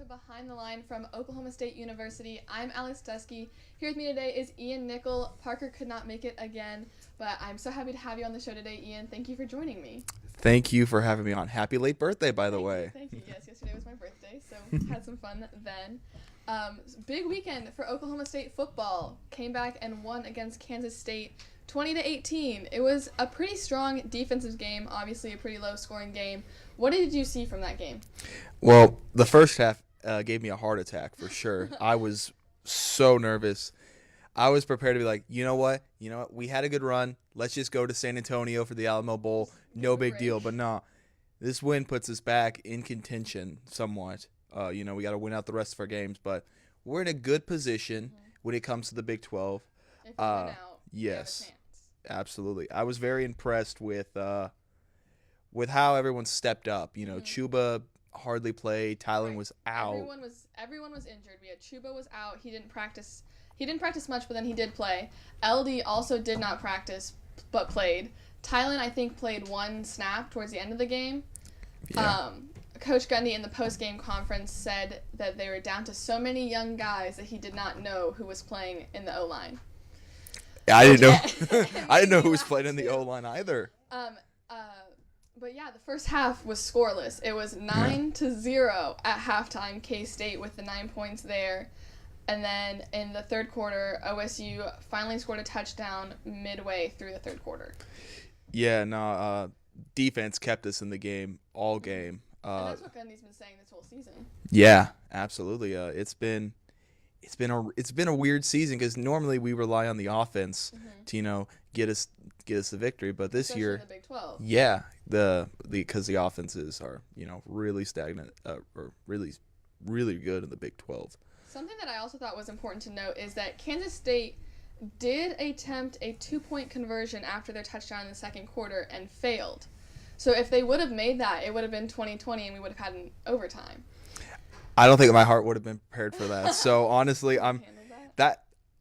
Behind the Line from Oklahoma State University. I'm Alex Dusky. Here with me today is Ian Nickel. Parker could not make it again, but I'm so happy to have you on the show today, Ian. Thank you for joining me. Thank you for having me on. Happy late birthday, by the way. Thank you. Yes, yesterday was my birthday, so had some fun then. Big weekend for Oklahoma State football. Came back and won against Kansas State 20-18. It was a pretty strong defensive game, obviously a pretty low-scoring game. What did you see from that game? Well, the first half gave me a heart attack for sure. I was so nervous. I was prepared to be like, you know what? We had a good run. Let's just go to San Antonio for the Alamo Bowl. No big deal. But no, this win puts us back in contention somewhat. We got to win out the rest of our games, but we're in a good position when it comes to the Big 12. If you win out, Yes, you have a chance. absolutely. I was very impressed with how everyone stepped up. Chuba hardly played. Tylen was out. Everyone was injured. We had Chuba was out. He didn't practice. He didn't practice much, but then he did play. LD also did not practice, but played. Tylen, I think, played one snap towards the end of the game. Yeah. Coach Gundy in the post-game conference said that they were down to so many young guys that he did not know who was playing in the O-line. I didn't know. I didn't know who was playing in the O-line either. But yeah, the first half was scoreless. It was 9-0 at halftime. K-State with the 9 points there. And then in the third quarter, OSU finally scored a touchdown midway through the third quarter. Yeah, no, defense kept us in the game all game. And that's what Gundy's been saying this whole season. Yeah, absolutely. It's been a weird season because normally we rely on the offense to get us the victory, but this Especially year, in the Big 12. yeah, because the offenses are really stagnant or really good in the Big 12. Something that I also thought was important to note is that Kansas State did attempt a 2-point conversion after their touchdown in the second quarter and failed. So if they would have made that, it would have been 20-20 and we would have had an overtime. I don't think my heart would have been prepared for that. So honestly, Handled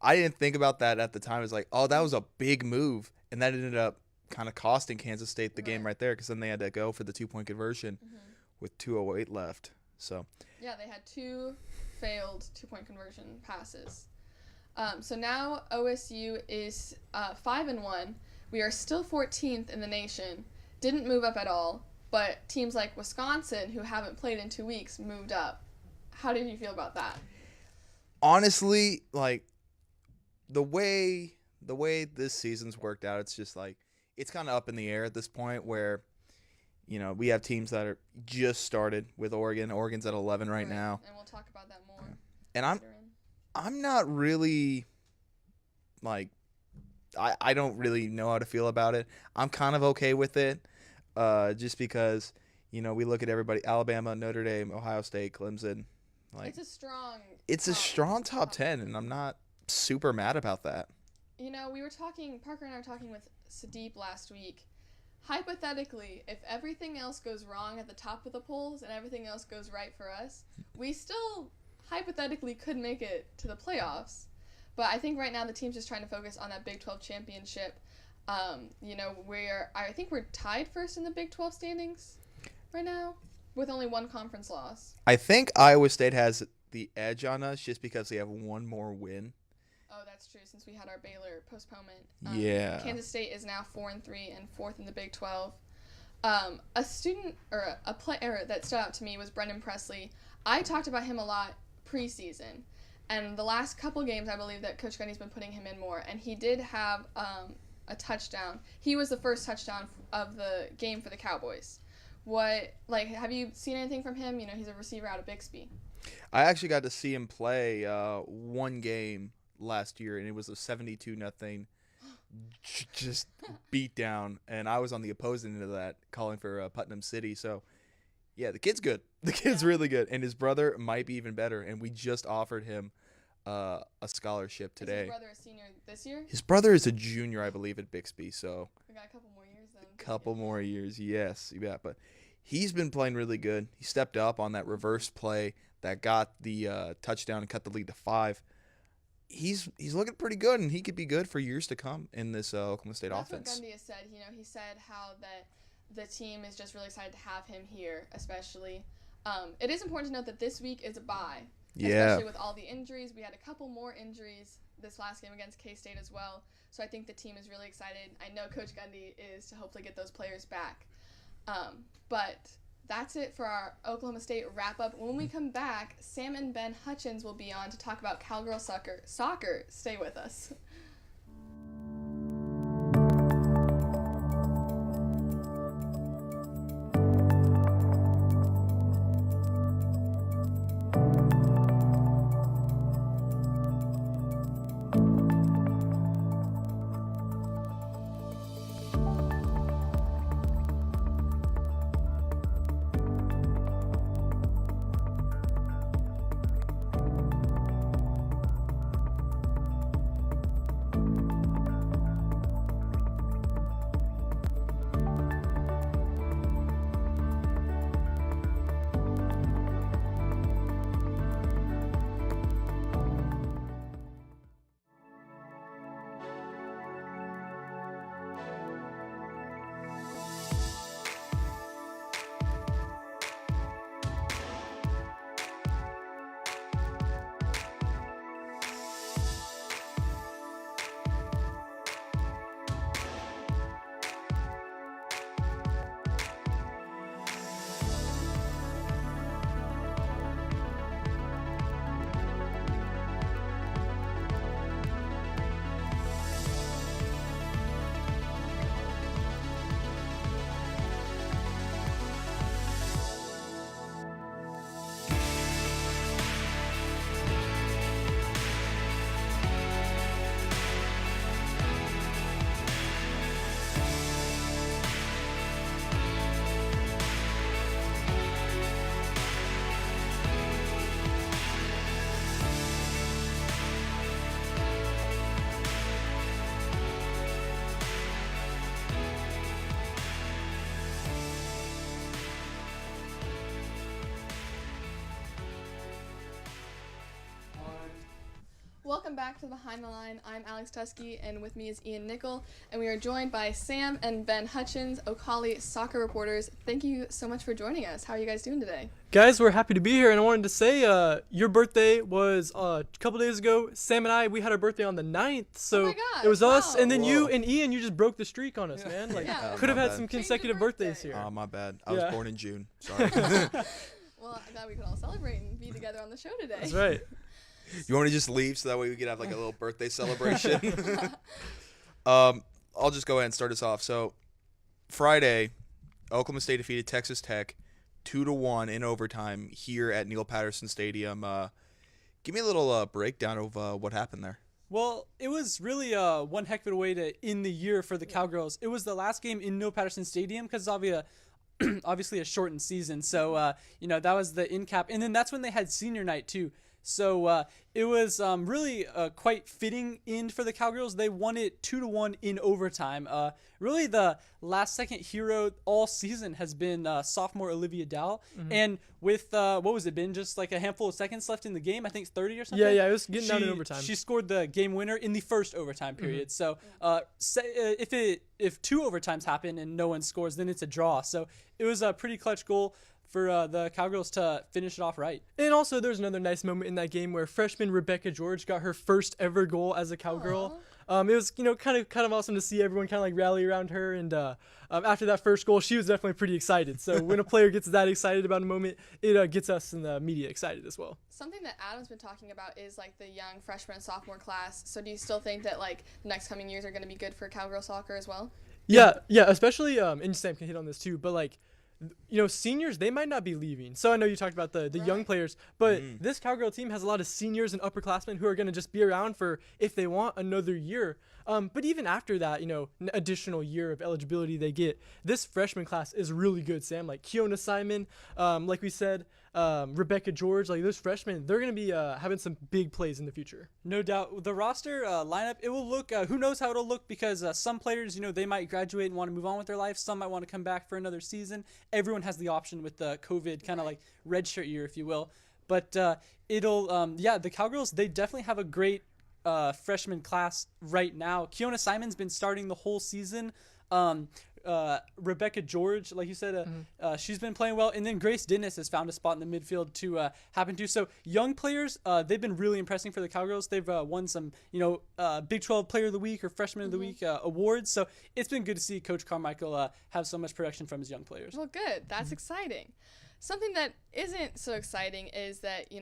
I didn't think about that at the time. It was like, oh, that was a big move, and that ended up kind of costing Kansas State the game right there because then they had to go for the 2-point conversion with 2:08 left. So yeah, they had 2 failed 2-point conversion passes. So now OSU is 5-1. We are still 14th in the nation. Didn't move up at all, but teams like Wisconsin, who haven't played in 2 weeks, moved up. How did you feel about that? honestly, like the way this season's worked out, it's just like it's kind of up in the air at this point where we have teams that are just started with Oregon. Oregon's at 11 right now. And we'll talk about that more. And later I'm not really like I don't really know how to feel about it. I'm kind of okay with it, just because we look at everybody: Alabama, Notre Dame, Ohio State, Clemson. Like it's a strong top 10, and I'm not super mad about that. Parker and I were talking with Sadeep last week. Hypothetically, if everything else goes wrong at the top of the polls and everything else goes right for us, we still hypothetically could make it to the playoffs. But I think right now the team's just trying to focus on that Big 12 championship. I think we're tied first in the Big 12 standings right now with only one conference loss. I think Iowa State has the edge on us just because they have one more win. Oh, that's true, since we had our Baylor postponement. Yeah. Kansas State is now 4-3 and 4th in the Big 12. A student or a player that stood out to me was Brendan Presley. I talked about him a lot preseason, and the last couple games I believe that Coach Gundy's been putting him in more, and he did have a touchdown. He was the first touchdown of the game for the Cowboys. Have you seen anything from him? He's a receiver out of Bixby. I actually got to see him play one game last year, and it was a 72-0 just beat down, and I was on the opposing end of that, calling for Putnam City. So yeah, the kid's good. The kid's really good, and his brother might be even better, and we just offered him a scholarship today. Is his brother a senior this year? His brother is a junior, I believe, at Bixby. So We got a couple more years then. couple more years, yes, yeah. But he's been playing really good. He stepped up on that reverse play that got the touchdown and cut the lead to 5. He's looking pretty good, and he could be good for years to come in this Oklahoma State offense. That's what Gundy has said. He said how that the team is just really excited to have him here, especially. It is important to note that this week is a bye. Yeah. Especially with all the injuries. We had a couple more injuries this last game against K-State as well. So I think the team is really excited. I know Coach Gundy is to hopefully get those players back. But that's it for our Oklahoma State wrap-up. When we come back, Sam and Ben Hutchins will be on to talk about Cowgirl soccer. Stay with us. Welcome back to Behind the Line. I'm Alex Tusky, and with me is Ian Nickel, and we are joined by Sam and Ben Hutchins, Ocali soccer reporters. Thank you so much for joining us. How are you guys doing today? Guys, we're happy to be here, and I wanted to say your birthday was a couple days ago. Sam and we had our birthday on the 9th, so oh my gosh, it was us, wow. and then you and Ian, you just broke the streak on us, man. Like, Yeah. could have My had bad. some Change your consecutive birthdays birthday. here. Oh, my bad. I was Yeah. born in June. Sorry. Well, I'm glad we could all celebrate and be together on the show today. That's right. You want to just leave so that way we could have like a little birthday celebration? I'll just go ahead and start us off. So, Friday, Oklahoma State defeated Texas Tech 2-1 in overtime here at Neil Patterson Stadium. Give me a little breakdown of what happened there. Well, it was really one heck of a way to end the year for the Cowgirls. It was the last game in Neil Patterson Stadium because obviously a shortened season. So, that was the end cap. And then that's when they had senior night, too. So it was really quite fitting end for the Cowgirls. They won it 2-1 in overtime. Really the last second hero all season has been sophomore Olivia Dow. Mm-hmm. And with, what was it been, just like a handful of seconds left in the game, I think 30 or something? Yeah, it was getting down in overtime. She scored the game winner in the first overtime period. Mm-hmm. So if two overtimes happen and no one scores, then it's a draw. So it was a pretty clutch goal for the Cowgirls to finish it off right. And also, there's another nice moment in that game where freshman Rebecca George got her first ever goal as a Cowgirl. It was, kind of awesome to see everyone kind of like rally around her. And after that first goal, she was definitely pretty excited. So when a player gets that excited about a moment, it gets us in the media excited as well. Something that Adam's been talking about is like the young freshman and sophomore class. So do you still think that like the next coming years are going to be good for Cowgirl soccer as well? Yeah, especially, and Sam can hit on this too, but like, seniors, they might not be leaving. So I know you talked about the young players, but this Cowgirl team has a lot of seniors and upperclassmen who are going to just be around for, if they want, another year. But even after that, an additional year of eligibility they get, this freshman class is really good, Sam. Like Kiona Simon, like we said, Rebecca George, like those freshmen, they're going to be having some big plays in the future. No doubt. The roster lineup, it will look, who knows how it'll look, because some players, they might graduate and want to move on with their life. Some might want to come back for another season. Everyone has the option with the COVID kind of like redshirt year, if you will. But the Cowgirls, they definitely have a great freshman class right now. Kiona Simon's been starting the whole season. Rebecca George, like you said, she's been playing well. And then Grace Dennis has found a spot in the midfield to happen to. So young players, they've been really impressing for the Cowgirls. They've won some, Big 12 Player of the Week or Freshman of the Week awards. So it's been good to see Coach Carmichael have so much production from his young players. Well, good. That's exciting. Something that isn't so exciting is that,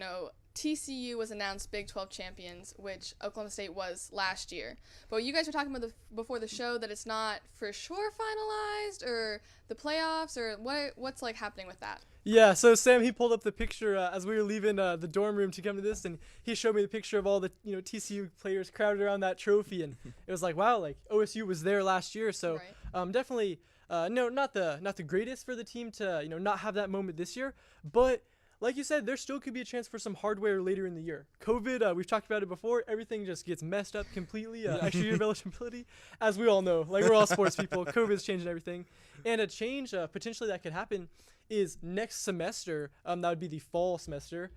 TCU was announced Big 12 champions, which Oklahoma State was last year. But you guys were talking about before the show that it's not for sure finalized, or the playoffs, or what's like happening with that? Yeah, so Sam, he pulled up the picture as we were leaving the dorm room to come to this, and he showed me the picture of all the TCU players crowded around that trophy, and it was like, wow, like OSU was there last year, so definitely no, not the greatest for the team to not have that moment this year, but like you said, there still could be a chance for some hardware later in the year. COVID, we've talked about it before, everything just gets messed up completely. Extra year of eligibility, as we all know, like we're all sports people, COVID's changing everything. And a change potentially that could happen is next semester, that would be the fall semester,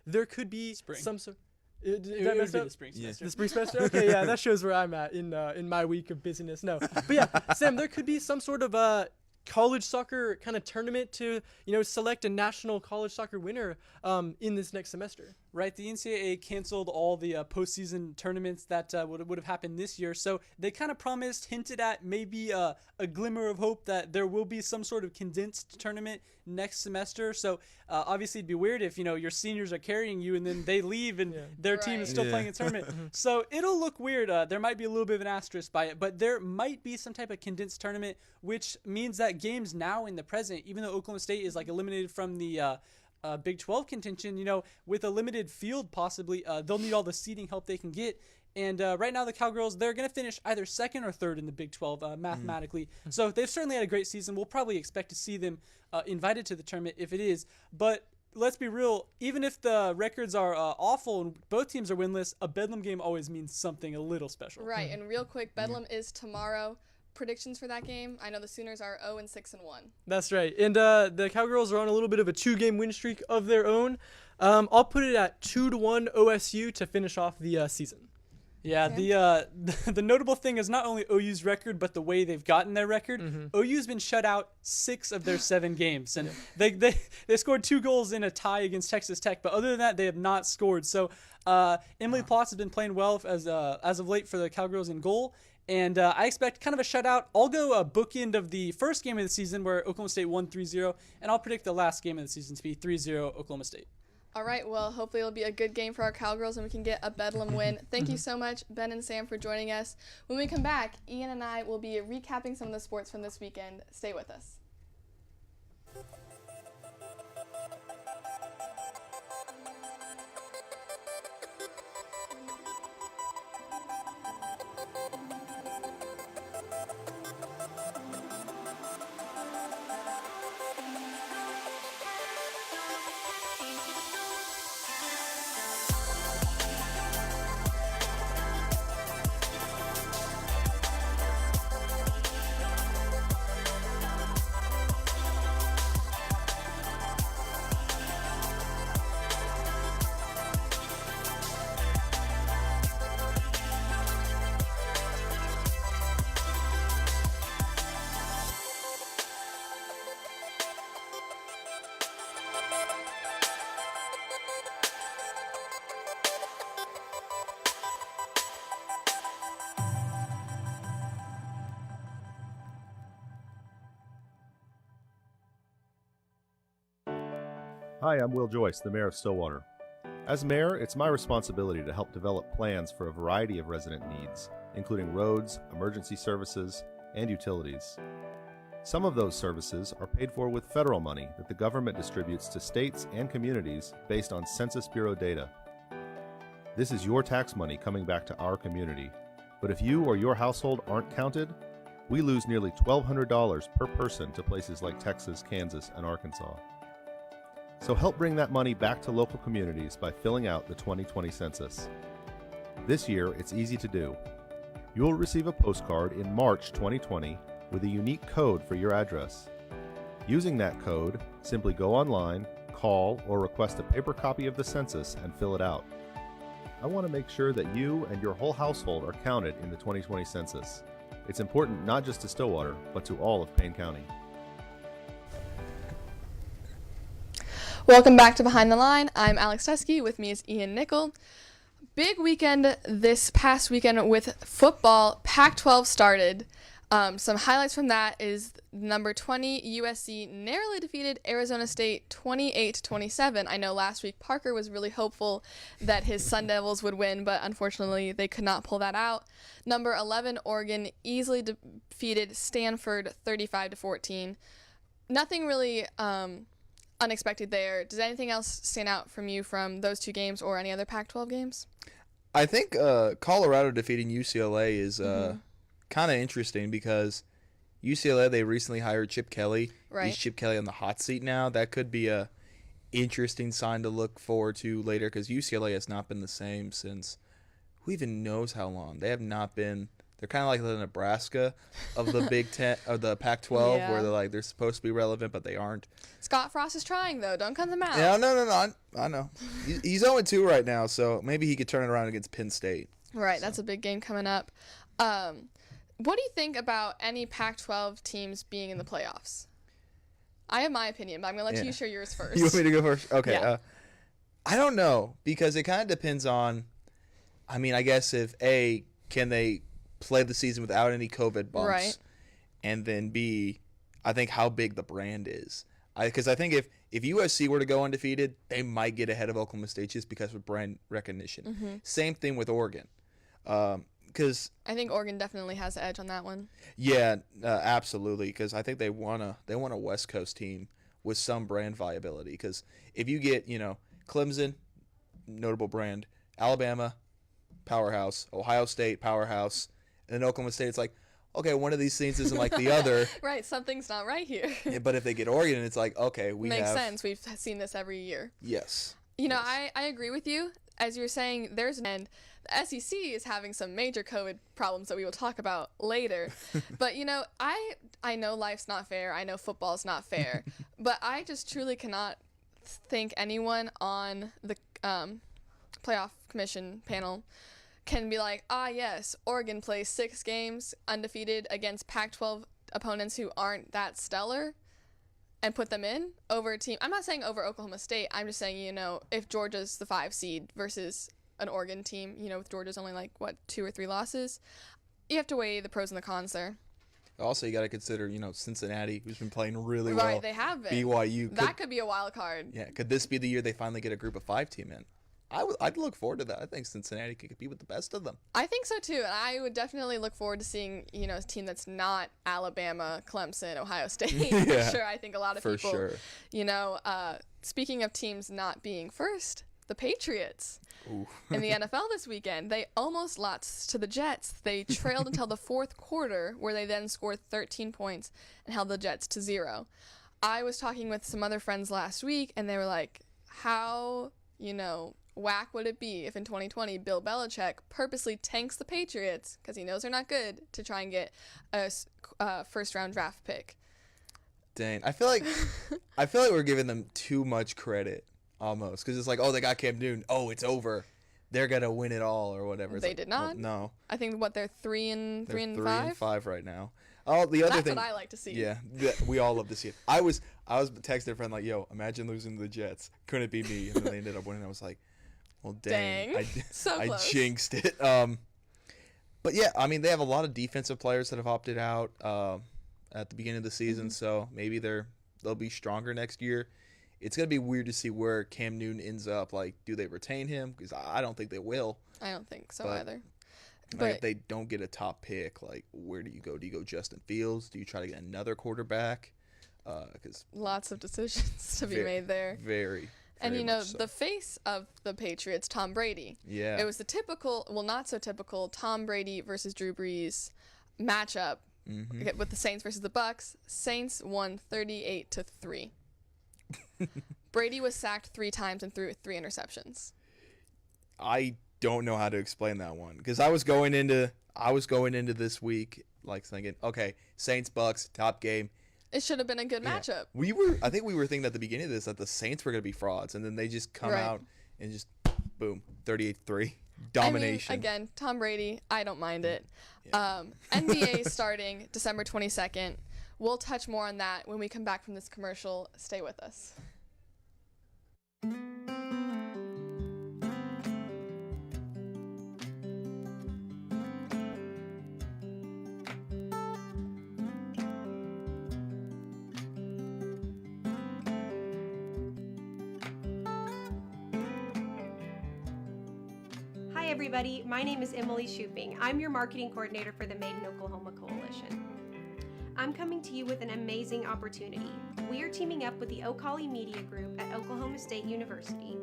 there could be some sort. Did I mess up? The spring semester. The spring semester? Okay, yeah, that shows where I'm at in my week of busyness. No, but yeah, Sam, there could be some sort of college soccer kind of tournament to select a national college soccer winner in this next semester. Right, the NCAA canceled all the postseason tournaments that would have happened this year, so they kind of hinted at maybe a glimmer of hope that there will be some sort of condensed tournament next semester. So obviously it'd be weird if your seniors are carrying you and then they leave and their team is still playing a tournament. So it'll look weird. There might be a little bit of an asterisk by it, but there might be some type of condensed tournament, which means that games now in the present, even though Oklahoma State is like eliminated from the Big 12 contention, with a limited field possibly, they'll need all the seeding help they can get. And right now the Cowgirls, they're going to finish either second or third in the Big 12 mathematically. So they've certainly had a great season. We'll probably expect to see them invited to the tournament if it is. But let's be real, even if the records are awful and both teams are winless, a Bedlam game always means something a little special. Right, and real quick, Bedlam is tomorrow. Predictions for that game? I know the Sooners are 0-6-1. That's right. And the Cowgirls are on a little bit of a 2-game win streak of their own. I'll put it at 2-1 OSU to finish off the season. Yeah, the notable thing is not only OU's record, but the way they've gotten their record. OU's been shut out 6 of their 7 games, and they scored 2 goals in a tie against Texas Tech, but other than that, they have not scored. So Emily Plotz has been playing well as of late for the Cowgirls in goal. And I expect kind of a shutout. I'll go a bookend of the first game of the season where Oklahoma State won 3-0, and I'll predict the last game of the season to be 3-0 Oklahoma State. All right, well, hopefully it'll be a good game for our Cowgirls and we can get a Bedlam win. Thank you so much, Ben and Sam, for joining us. When we come back, Ian and I will be recapping some of the sports from this weekend. Stay with us. Hi, I'm Will Joyce, the Mayor of Stillwater. As mayor, it's my responsibility to help develop plans for a variety of resident needs, including roads, emergency services, and utilities. Some of those services are paid for with federal money that the government distributes to states and communities based on Census Bureau data. This is your tax money coming back to our community, but if you or your household aren't counted, we lose nearly $1,200 per person to places like Texas, Kansas, and Arkansas. So help bring that money back to local communities by filling out the 2020 census. This year, it's easy to do. You'll receive a postcard in March 2020 with a unique code for your address. Using that code, simply go online, call, or request a paper copy of the census and fill it out. I want to make sure that you and your whole household are counted in the 2020 census. It's important not just to Stillwater, but to all of Payne County. Welcome back to Behind the Line. I'm Alex Teskey. With me is Ian Nickel. Big weekend this past weekend with football. Pac-12 started. Some highlights from that is number 20 USC narrowly defeated Arizona State 28-27. I know last week Parker was really hopeful that his Sun Devils would win, but unfortunately they could not pull that out. Number 11 Oregon easily defeated Stanford 35-14. Nothing really unexpected there. Does anything else stand out from you from those two games or any other Pac-12 games? I think Colorado defeating UCLA is kind of interesting because UCLA, they recently hired Chip Kelly. Right. Is Chip Kelly on the hot seat now? That could be a interesting sign to look forward to later because UCLA has not been the same since who even knows how long. They have not been. They're kind of like the Nebraska of the Big Ten or the Pac-12, Yeah. where they're supposed to be relevant, but they aren't. Scott Frost is trying, though. Don't cut them out. Yeah, no. I know. He's 0-2 right now, so maybe he could turn it around against Penn State. Right, that's a big game coming up. What do you think about any Pac-12 teams being in the playoffs? I have my opinion, but I'm going to let you share yours first. You want me to go first? Okay. Yeah. I don't know because it kind of depends on, I mean, I guess can they play the season without any COVID bumps? Right. And then B, I think how big the brand is. Because I think if USC were to go undefeated, they might get ahead of Oklahoma State just because of brand recognition. Mm-hmm. Same thing with Oregon. Because I think Oregon definitely has the edge on that one. yeah, absolutely. Because I think they want a West Coast team with some brand viability. Because if you get Clemson, notable brand, Alabama, powerhouse, Ohio State, powerhouse, and then Oklahoma State, it's like, okay, one of these things isn't like the other. Right, something's not right here. Yeah, but if they get Oregon, it's like, okay, Makes sense. We've seen this every year. Yes. I agree with you. As you're saying, there's an end. The SEC is having some major COVID problems that we will talk about later. But, I know life's not fair. I know football's not fair. But I just truly cannot think anyone on the playoff commission panel can be like, yes, Oregon plays 6 games undefeated against Pac-12 opponents who aren't that stellar and put them in over a team. I'm not saying over Oklahoma State. I'm just saying, if Georgia's the 5 seed versus an Oregon team, with Georgia's only 2 or 3 losses, you have to weigh the pros and the cons there. Also, you got to consider, Cincinnati, who's been playing really well. Right, they have been. BYU. That could be a wild card. Yeah, could this be the year they finally get a group of 5 team in? I'd look forward to that. I think Cincinnati could compete with the best of them. I think so too, and I would definitely look forward to seeing a team that's not Alabama, Clemson, Ohio State. Yeah, for sure, I think a lot of for people. Sure. Speaking of teams not being first, the Patriots Ooh. in the NFL this weekend, they almost lost to the Jets. They trailed until the fourth quarter, where they then scored 13 points and held the Jets to 0. I was talking with some other friends last week, and they were like, "How whack would it be if in 2020 Bill Belichick purposely tanks the Patriots because he knows they're not good to try and get a first-round draft pick?" Dang, I feel like we're giving them too much credit almost because it's like, oh, they got Cam Newton. Oh, it's over. They're gonna win it all or whatever. It's They like, did not. well, no, I think they're 3-5. they're 3-5 right now. Oh, the other That's thing. what I like to see. Yeah, we all love to see it. I was texting a friend like, yo, imagine losing to the Jets. Couldn't it be me? And then they ended up winning. I was like, well, dang. So I close. jinxed it. But yeah, I mean, they have a lot of defensive players that have opted out at the beginning of the season, so maybe they'll be stronger next year. It's gonna be weird to see where Cam Newton ends up. Like, do they retain him? Because I don't think they will. I don't think so But- either. Like, if they don't get a top pick, like, where do you go? Do you go Justin Fields? Do you try to get another quarterback? Because Lots of decisions to be made there. very. And very much so. the face of the Patriots, Tom Brady. Yeah. It was the typical, well, not so typical, Tom Brady versus Drew Brees matchup with the Saints versus the Bucks. Saints won 38-3. Brady was sacked 3 times and threw 3 interceptions. I don't know how to explain that one because I was going into this week like thinking, okay, Saints Bucks top game. It should have been a good Yeah. matchup. I think we were thinking at the beginning of this that the Saints were going to be frauds, and then they just come Right. out and just boom, 38-3. domination. I mean, again, Tom Brady, I don't mind it. Yeah. NBA starting December 22nd. We'll touch more on that when we come back from this commercial. Stay with us. Hi everybody, my name is Emily Shuping. I'm your marketing coordinator for the Made in Oklahoma Coalition. I'm coming to you with an amazing opportunity. We are teaming up with the Ocali Media Group at Oklahoma State University.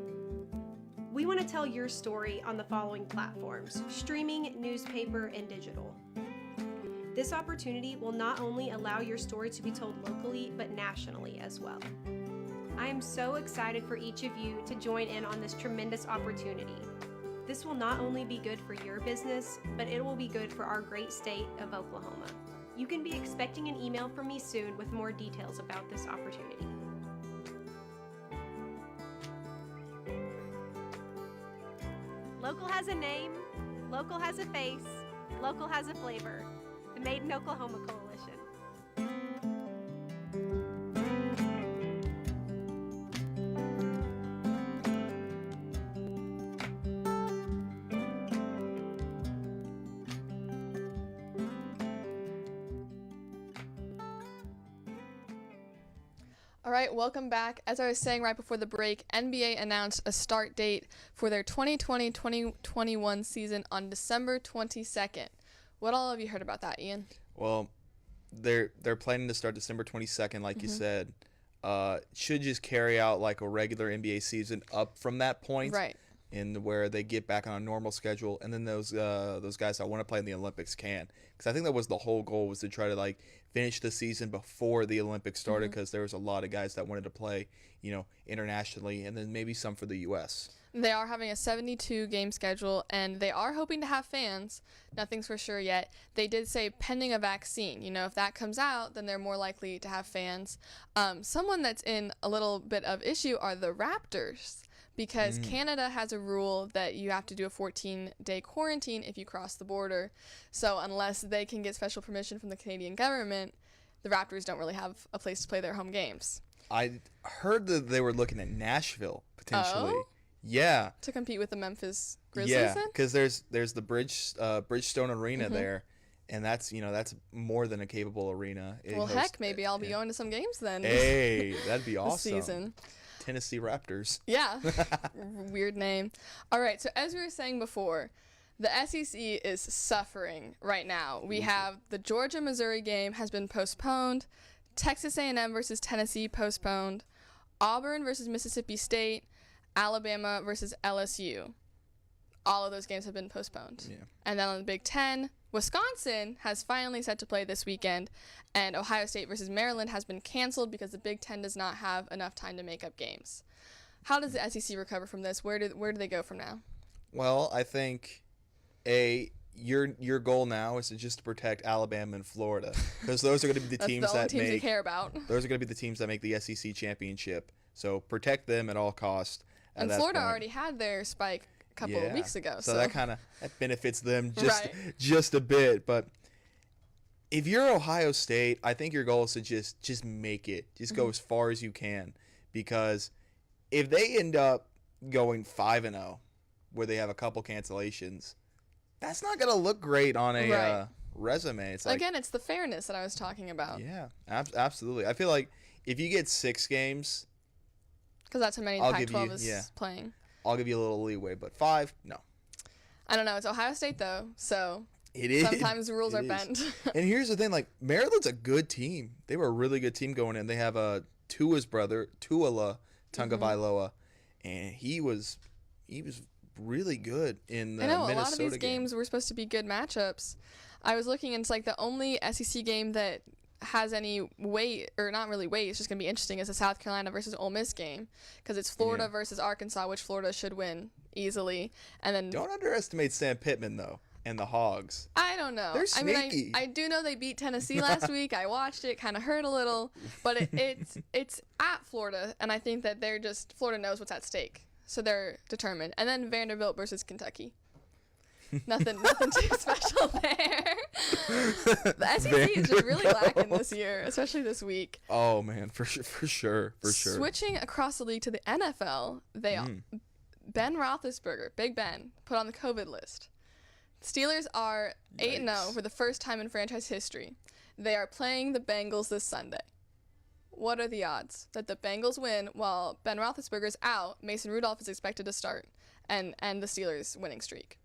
We want to tell your story on the following platforms: streaming, newspaper, and digital. This opportunity will not only allow your story to be told locally, but nationally as well. I am so excited for each of you to join in on this tremendous opportunity. This will not only be good for your business, but it will be good for our great state of Oklahoma. You can be expecting an email from me soon with more details about this opportunity. Local has a name, local has a face, local has a flavor. The Made in Oklahoma Coalition. All right, welcome back. As I was saying right before the break, NBA announced a start date for their 2020-2021 season on December 22nd. What all have you heard about that, Ian? Well, they're planning to start December 22nd, like you said. Should just carry out like a regular NBA season up from that point, Right. in where they get back on a normal schedule, and then those guys that want to play in the Olympics can, because I think that was the whole goal, was to try to like finish the season before the Olympics started, because there was a lot of guys that wanted to play, internationally, and then maybe some for the U.S. They are having a 72-game schedule, and they are hoping to have fans. Nothing's for sure yet. They did say pending a vaccine. If that comes out, then they're more likely to have fans. Someone that's in a little bit of issue are the Raptors, because Canada has a rule that you have to do a 14-day quarantine if you cross the border. So unless they can get special permission from the Canadian government, the Raptors don't really have a place to play their home games. I heard that they were looking at Nashville potentially. Oh? Yeah. To compete with the Memphis Grizzlies Yeah, then? because there's the Bridgestone Arena there, and that's more than a capable arena. It Well, hosts- heck, maybe I'll be going to some games then Hey, that'd be this awesome. season. Tennessee Raptors. Yeah. Weird name. All right, so as we were saying before, the SEC is suffering right now. We have the Georgia-Missouri game has been postponed, Texas A&M versus Tennessee postponed, Auburn versus Mississippi State, Alabama versus LSU. All of those games have been postponed. Yeah. And then on the Big Ten, Wisconsin has finally set to play this weekend, and Ohio State versus Maryland has been canceled because the Big Ten does not have enough time to make up games. How does the SEC recover from this? Where do they go from now? Well, I think your goal now is to just protect Alabama and Florida, because those are going to be the That's teams the only that teams we make care about. those are going to be the teams that make the SEC championship. So protect them at all costs. at And that Florida point. already had their spike a couple of weeks ago. So that kind of benefits them Right. just a bit. But if you're Ohio State, I think your goal is to just make it. Just go as far as you can, because if they end up going 5-0, where they have a couple cancellations, that's not going to look great on a Right. resume. It's like, Again, it's the fairness that I was talking about. yeah, absolutely. I feel like if you get 6 games, Because that's how many I'll give Pac-12 you- is yeah. playing. I'll give you a little leeway. But 5, no. I don't know. It's Ohio State, though, so It is. sometimes the rules It are is. bent. And here's the thing, like, Maryland's a good team. They were a really good team going in. They have Tua's brother, Tuala Tagovailoa, and he was really good in the I know, Minnesota a lot of these game. games were supposed to be good matchups. I was looking, and it's like the only SEC game that has any weight, or not really weight, it's just going to be interesting, is the South Carolina versus Ole Miss game, because it's Florida Yeah. versus Arkansas, which Florida should win easily. And then Don't underestimate Sam Pittman, though, and the Hogs. I don't know. They're I mean, sneaky. I do know they beat Tennessee last week. I watched it, kind of hurt a little, but it's at Florida, and I think that Florida knows what's at stake, so they're determined. And then Vanderbilt versus Kentucky. Nothing too special there. The SEC is just really lacking this year, especially this week. Oh man, for sure. Switching across the league to the NFL, Ben Roethlisberger, Big Ben, put on the COVID list. Steelers are 8-0 for the first time in franchise history. They are playing the Bengals this Sunday. What are the odds that the Bengals win while Ben Roethlisberger's out? Mason Rudolph is expected to start and end the Steelers' winning streak.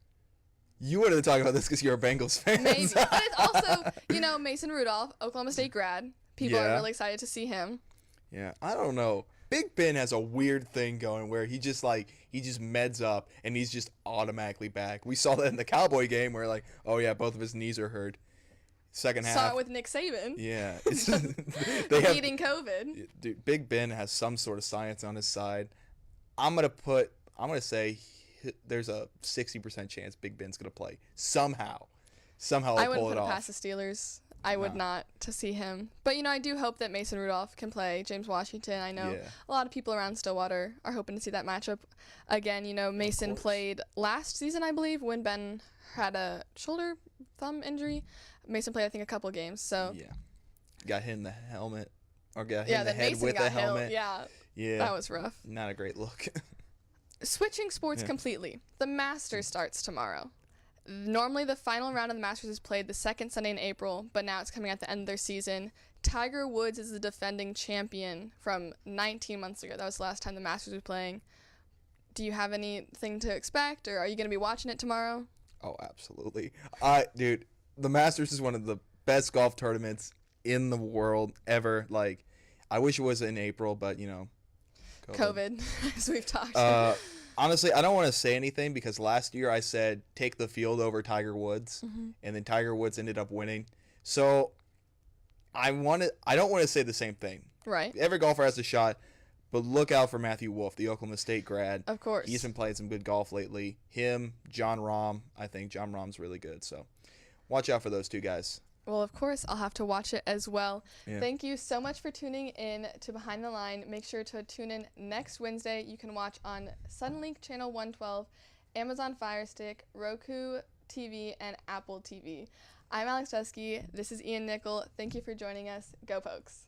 You wanted to talk about this because you're a Bengals fan. Maybe, but it's also, Mason Rudolph, Oklahoma State grad. People are really excited to see him. Yeah, I don't know. Big Ben has a weird thing going where he just meds up and he's just automatically back. We saw that in the Cowboy game where both of his knees are hurt. Second half. Saw it with Nick Saban. Yeah. Beating COVID. Dude, Big Ben has some sort of science on his side. I'm going to say there's a 60% chance Big Ben's going to play. Somehow they'll pull it off. I wouldn't put it past the Steelers. I would not to see him. But, I do hope that Mason Rudolph can play James Washington. I know a lot of people around Stillwater are hoping to see that matchup again. Mason played last season, I believe, when Ben had a shoulder thumb injury. Mason played, I think, a couple games. So got hit in the helmet or got hit in the head Mason with the helmet. Yeah, that was rough. Not a great look. Switching sports completely. The Masters starts tomorrow. Normally, the final round of the Masters is played the second Sunday in April, but now it's coming at the end of their season. Tiger Woods is the defending champion from 19 months ago. That was the last time the Masters was playing. Do you have anything to expect, or are you going to be watching it tomorrow? Oh, absolutely. Dude, the Masters is one of the best golf tournaments in the world ever. I wish it was in April, but, COVID, as we've talked. Honestly, I don't want to say anything because last year I said take the field over Tiger Woods, and then Tiger Woods ended up winning. So I don't want to say the same thing. Right. Every golfer has a shot, but look out for Matthew Wolff, the Oklahoma State grad. Of course. He's been playing some good golf lately. Him, John Rahm. I think John Rahm's really good. So watch out for those two guys. Well, of course, I'll have to watch it as well. Yeah. Thank you so much for tuning in to Behind the Line. Make sure to tune in next Wednesday. You can watch on Suddenlink Channel 112, Amazon Fire Stick, Roku TV, and Apple TV. I'm Alex Dusky. This is Ian Nickel. Thank you for joining us. Go Pokes.